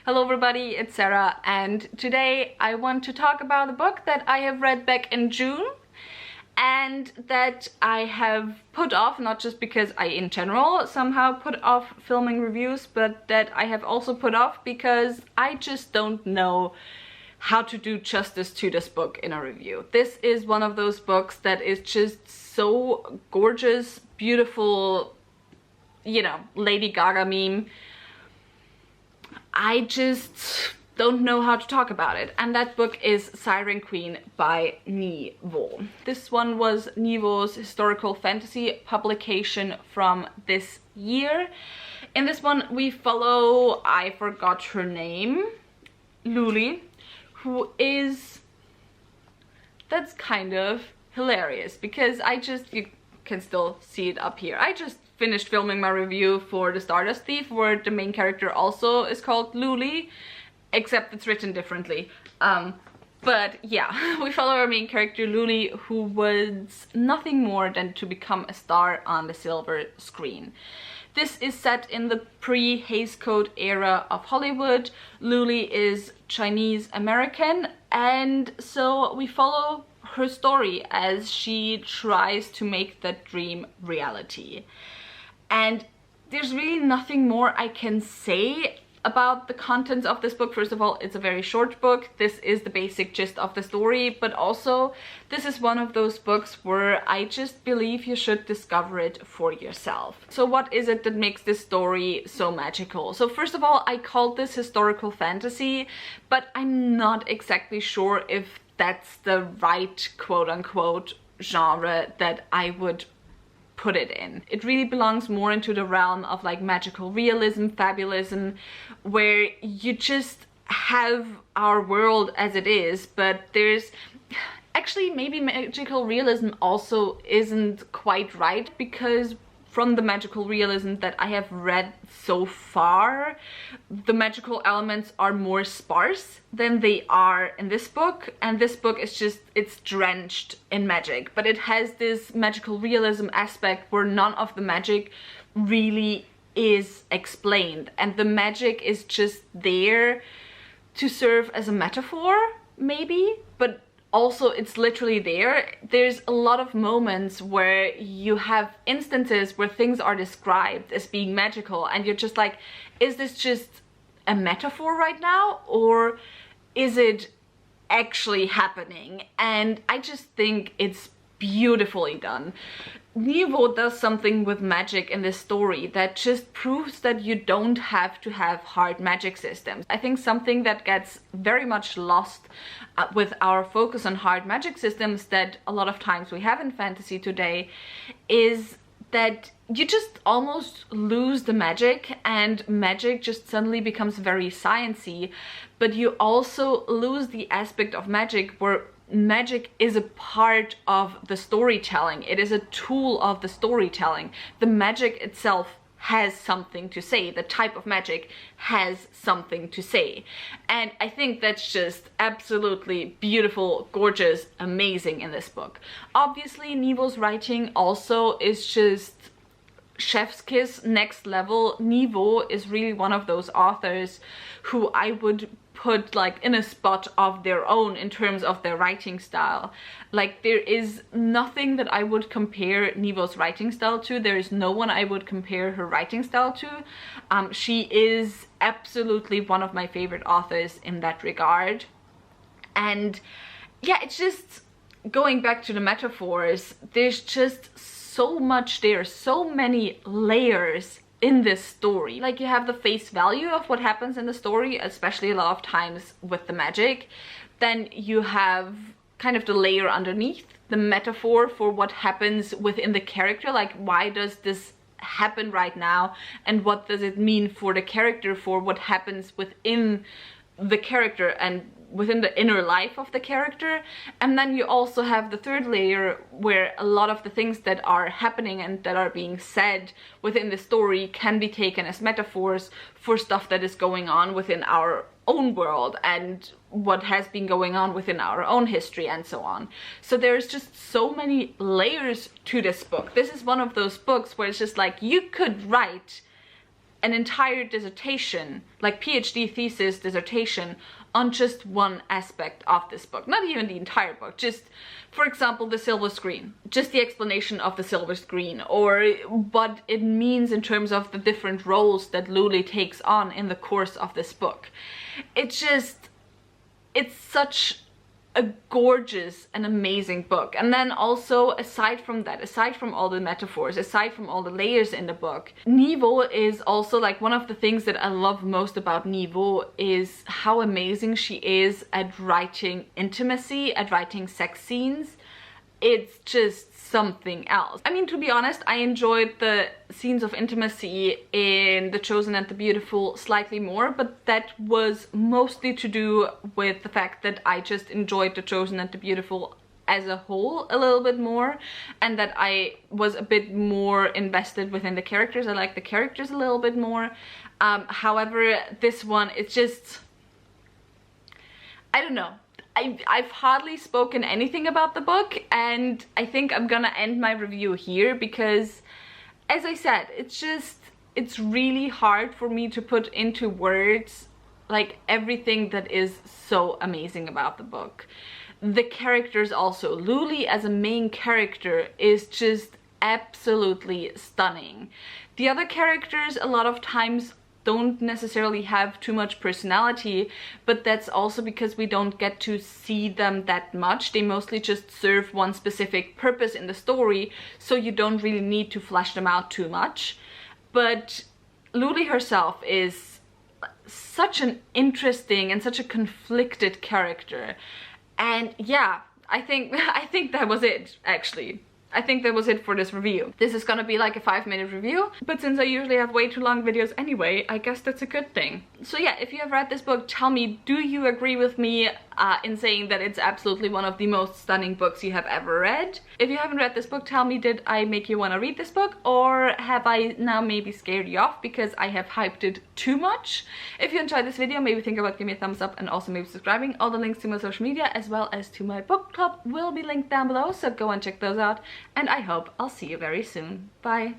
Hello everybody, it's Sarah, and today I want to talk about a book that I have read back in June and that I have put off, not just because I in general somehow put off filming reviews, but that I have also put off because I just don't know how to do justice to this book in a review. This is one of those books that is just so gorgeous, beautiful, you know, Lady Gaga meme. I just don't know how to talk about it, and that book is Siren Queen by Nivo. This one was Nivo's historical fantasy publication from this year. In this one we follow, I forgot her name, Luli, who is, that's kind of hilarious because you can still see it up here. I just finished filming my review for The Stardust Thief, where the main character also is called Luli, except it's written differently. But yeah, we follow our main character Luli, who was nothing more than to become a star on the silver screen. This is set in the pre-Hays Code era of Hollywood. Luli is Chinese American, and so we follow her story as she tries to make that dream reality. And there's really nothing more I can say about the contents of this book. First of all, it's a very short book. This is the basic gist of the story, but also this is one of those books where I just believe you should discover it for yourself. So what is it that makes this story so magical? So first of all, I called this historical fantasy, but I'm not exactly sure if that's the right quote-unquote genre that I would put it in. It really belongs more into the realm of like magical realism, fabulism, where you just have our world as it is, but there's actually maybe magical realism also isn't quite right, because from the magical realism that I have read so far, the magical elements are more sparse than they are in this book, and this book is just, it's drenched in magic, but it has this magical realism aspect where none of the magic really is explained, and the magic is just there to serve as a metaphor, maybe, but also it's literally there. There's a lot of moments where you have instances where things are described as being magical and you're just like, is this just a metaphor right now, or is it actually happening? And I just think it's beautifully done. Nivo does something with magic in this story that just proves that you don't have to have hard magic systems. I think something that gets very much lost with our focus on hard magic systems that a lot of times we have in fantasy today is that you just almost lose the magic, and magic just suddenly becomes very sciencey, but you also lose the aspect of magic where magic is a part of the storytelling. It is a tool of the storytelling. The magic itself has something to say. The type of magic has something to say. And I think that's just absolutely beautiful, gorgeous, amazing in this book. Obviously, Nivo's writing also is just chef's kiss, next level. Nivo is really one of those authors who I would put like in a spot of their own in terms of their writing style. Like, there is nothing that I would compare Nivo's writing style to. There is no one I would compare her writing style to. She is absolutely one of my favorite authors in that regard. And yeah, it's just going back to the metaphors, there's just so much there, so many layers in this story. Like, you have the face value of what happens in the story, especially a lot of times with the magic. Then you have kind of the layer underneath, the metaphor for what happens within the character. Like, why does this happen right now? And what does it mean for the character, for what happens within the character and within the inner life of the character. And then you also have the third layer where a lot of the things that are happening and that are being said within the story can be taken as metaphors for stuff that is going on within our own world and what has been going on within our own history and so on. So there's just so many layers to this book. This is one of those books where it's just like, you could write an entire dissertation, like PhD thesis dissertation, on just one aspect of this book. Not even the entire book, just, for example, the silver screen. Just the explanation of the silver screen, or what it means in terms of the different roles that Luli takes on in the course of this book. It's such a gorgeous and amazing book. And then also, aside from that, aside from all the metaphors, aside from all the layers in the book, Nivo is also like, one of the things that I love most about Nivo is how amazing she is at writing intimacy, at writing sex scenes. It's just something else. I mean, to be honest, I enjoyed the scenes of intimacy in The Chosen and the Beautiful slightly more, but that was mostly to do with the fact that I just enjoyed The Chosen and the Beautiful as a whole a little bit more, and that I was a bit more invested within the characters. I like the characters a little bit more. However, this one, it's just, I don't know. I've hardly spoken anything about the book, and I think I'm gonna end my review here because, as I said, it's really hard for me to put into words like everything that is so amazing about the book. The characters also. Luli as a main character is just absolutely stunning. The other characters a lot of times don't necessarily have too much personality, but that's also because we don't get to see them that much. They mostly just serve one specific purpose in the story, so you don't really need to flesh them out too much. But Luli herself is such an interesting and such a conflicted character. And yeah, I think that was it, actually. I think that was it for this review. This is gonna be like a 5-minute review, but since I usually have way too long videos anyway, I guess that's a good thing. So yeah, if you have read this book, tell me, do you agree with me in saying that it's absolutely one of the most stunning books you have ever read? If you haven't read this book, tell me, did I make you want to read this book, or have I now maybe scared you off because I have hyped it too much? If you enjoyed this video, maybe think about giving me a thumbs up and also maybe subscribing. All the links to my social media as well as to my book club will be linked down below, so go and check those out. And I hope I'll see you very soon. Bye!